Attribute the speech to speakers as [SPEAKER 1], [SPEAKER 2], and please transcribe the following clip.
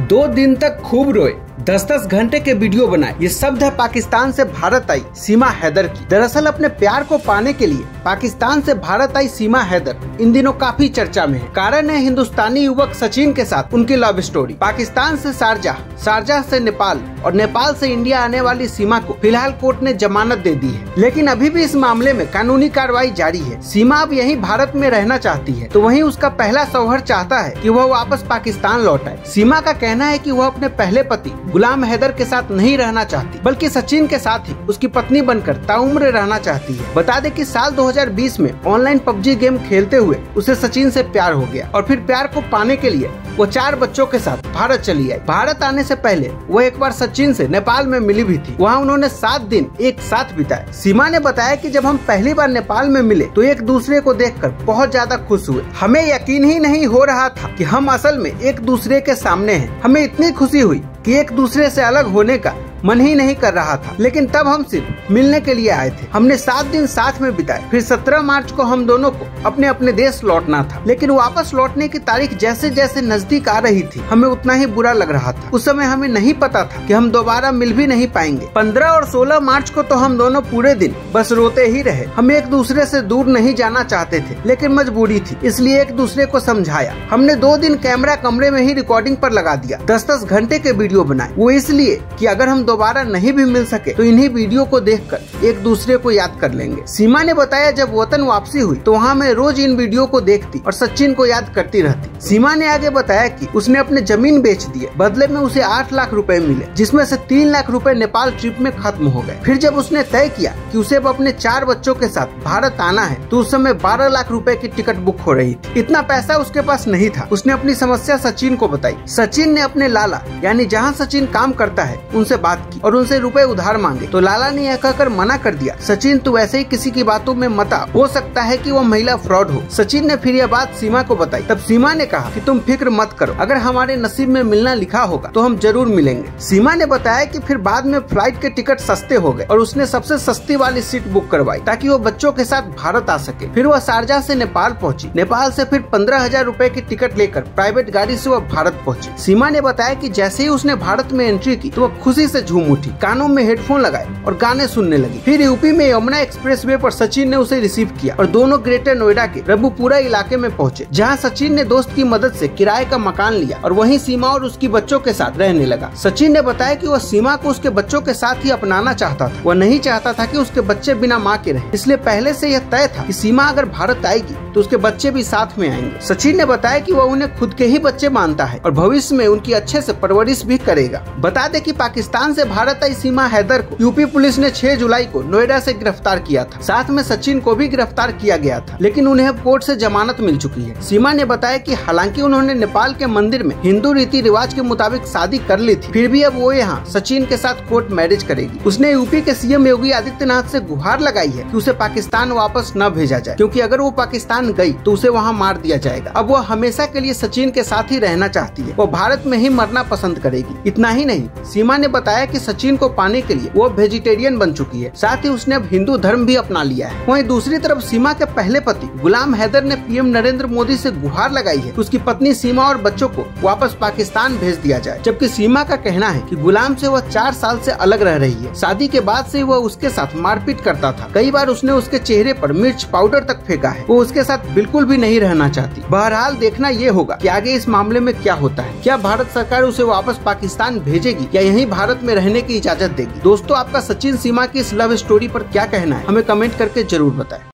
[SPEAKER 1] 2 दिन तक खूब रोए, 10-10 घंटे के वीडियो बनाए। ये शब्द है पाकिस्तान से भारत आई सीमा हैदर की। दरअसल अपने प्यार को पाने के लिए पाकिस्तान से भारत आई सीमा हैदर इन दिनों काफी चर्चा में है। कारण है हिंदुस्तानी युवक सचिन के साथ उनकी लव स्टोरी। पाकिस्तान से शारजाह, शारजाह से नेपाल और नेपाल से इंडिया आने वाली सीमा को फिलहाल कोर्ट ने जमानत दे दी है, लेकिन अभी भी इस मामले में कानूनी कार्रवाई जारी है। सीमा अब यहीं भारत में रहना चाहती है, तो वहीं उसका पहला शौहर चाहता है कि वह वापस पाकिस्तान लौट आए। सीमा का कहना है कि वह अपने पहले पति गुलाम हैदर के साथ नहीं रहना चाहती, बल्कि सचिन के साथ ही उसकी पत्नी बनकर ताउम्र रहना चाहती है। बता दें कि साल 2020 में ऑनलाइन पबजी गेम खेलते हुए उसे सचिन से प्यार हो गया और फिर प्यार को पाने के लिए वो 4 बच्चों के साथ भारत चली आई। भारत आने से पहले वो एक बार सचिन से नेपाल में मिली भी थी। वहाँ उन्होंने 7 दिन एक साथ बिताए। सीमा ने बताया कि जब हम पहली बार नेपाल में मिले तो एक दूसरे को देखकर बहुत ज्यादा खुश हुए। हमें यकीन ही नहीं हो रहा था कि हम असल में एक दूसरे के सामने हैं। हमें इतनी खुशी हुई कि एक दूसरे से अलग होने का मन ही नहीं कर रहा था, लेकिन तब हम सिर्फ मिलने के लिए आए थे। हमने 7 दिन साथ में बिताए। फिर 17 मार्च को हम दोनों को अपने अपने देश लौटना था, लेकिन वापस लौटने की तारीख जैसे जैसे नजदीक आ रही थी हमें उतना ही बुरा लग रहा था। उस समय हमें नहीं पता था कि हम दोबारा मिल भी नहीं पाएंगे। 15 और 16 मार्च को तो हम दोनों पूरे दिन बस रोते ही रहे। हम एक दूसरे से दूर नहीं जाना चाहते थे, लेकिन मजबूरी थी, इसलिए एक दूसरे को समझाया। हमने 2 दिन कैमरा कमरे में ही रिकॉर्डिंग पर लगा दिया। 10-10 घंटे के वीडियो बनाए, वो इसलिए कि अगर हम दोबारा नहीं भी मिल सके तो इन्हीं वीडियो को देखकर एक दूसरे को याद कर लेंगे। सीमा ने बताया जब वतन वापसी हुई तो वहाँ मैं रोज इन वीडियो को देखती और सचिन को याद करती रहती। सीमा ने आगे बताया कि उसने अपने जमीन बेच दिए, बदले में उसे 8 लाख रुपए मिले, जिसमें से 3 लाख रुपए नेपाल ट्रिप में खत्म हो गए। फिर जब उसने तय किया कि उसे अब अपने 4 बच्चों के साथ भारत आना है तो उस समय 12 लाख रुपए की टिकट बुक हो रही थी। इतना पैसा उसके पास नहीं था। उसने अपनी समस्या सचिन को बताई। सचिन ने अपने लाला यानी जहाँ सचिन काम करता है उनसे बात की और उनसे रुपए उधार मांगे, तो लाला ने यह कहकर मना कर दिया, सचिन तू ऐसे ही किसी की बातों में मत आ, हो सकता है कि वो महिला फ्रॉड हो। सचिन ने फिर यह बात सीमा को बताई। तब सीमा ने कहा कि तुम फिक्र मत करो, अगर हमारे नसीब में मिलना लिखा होगा तो हम जरूर मिलेंगे। सीमा ने बताया कि फिर बाद में फ्लाइट के टिकट सस्ते हो गए और उसने सबसे सस्ती वाली सीट बुक करवाई ताकि वो बच्चों के साथ भारत आ सके। फिर वह शारजाह से नेपाल पहुंची। नेपाल से फिर 15,000 रुपए की टिकट लेकर प्राइवेट गाड़ी से वह भारत पहुंची। सीमा ने बताया कि जैसे ही उसने भारत में एंट्री की तो वह खुशी से झूम उठी, कानों में हेडफोन लगाए और गाने सुनने लगी। फिर यूपी में यमुना एक्सप्रेसवे पर सचिन ने उसे रिसीव किया और दोनों ग्रेटर नोएडा के रबुपुरा इलाके में पहुंचे, जहां सचिन ने दोस्त की मदद से किराए का मकान लिया और वहीं सीमा और उसकी बच्चों के साथ रहने लगा। सचिन ने बताया कि वह सीमा को उसके बच्चों के साथ ही अपनाना चाहता था। वह नहीं चाहता था कि उसके बच्चे बिना माँ के रहे, इसलिए पहले से यह तय था कि सीमा अगर भारत आएगी तो उसके बच्चे भी साथ में आएंगे। सचिन ने बताया कि वह उन्हें खुद के ही बच्चे मानता है और भविष्य में उनकी अच्छे से परवरिश भी करेगा। बता दें कि पाकिस्तान से भारत आई सीमा हैदर को यूपी पुलिस ने 6 जुलाई को नोएडा से गिरफ्तार किया था। साथ में सचिन को भी गिरफ्तार किया गया था, लेकिन उन्हें कोर्ट से जमानत मिल चुकी है। सीमा ने बताया कि हालांकि उन्होंने नेपाल के मंदिर में हिंदू रीति रिवाज के मुताबिक शादी कर ली थी, फिर भी अब वो यहाँ सचिन के साथ कोर्ट मैरिज करेगी। उसने यूपी के सीएम योगी आदित्यनाथ से गुहार लगाई है कि उसे पाकिस्तान वापस न भेजा जाए, क्योंकि अगर वो पाकिस्तान गई तो उसे वहाँ मार दिया जाएगा। अब वो हमेशा के लिए सचिन के साथ ही रहना चाहती है। वो भारत में ही मरना पसंद करेगी। इतना ही नहीं, सीमा ने बताया कि सचिन को पाने के लिए वो वेजिटेरियन बन चुकी है, साथ ही उसने अब हिंदू धर्म भी अपना लिया है। वहीं दूसरी तरफ सीमा के पहले पति गुलाम हैदर ने पीएम नरेंद्र मोदी से गुहार लगाई है कि उसकी पत्नी सीमा और बच्चों को वापस पाकिस्तान भेज दिया जाए, जबकि सीमा का कहना है कि गुलाम से वह 4 साल से अलग रह रही है। शादी के बाद से वह उसके साथ मारपीट करता था। कई बार उसने उसके चेहरे पर मिर्च पाउडर तक फेंका है। वो उसके साथ बिल्कुल भी नहीं रहना चाहती। बहरहाल देखना ये होगा कि आगे इस मामले में क्या होता है। क्या भारत सरकार उसे वापस पाकिस्तान भेजेगी या यहीं भारत में रहने की इजाजत देगी? दोस्तों, आपका सचिन सीमा की इस लव स्टोरी पर क्या कहना है, हमें कमेंट करके जरूर बताएं।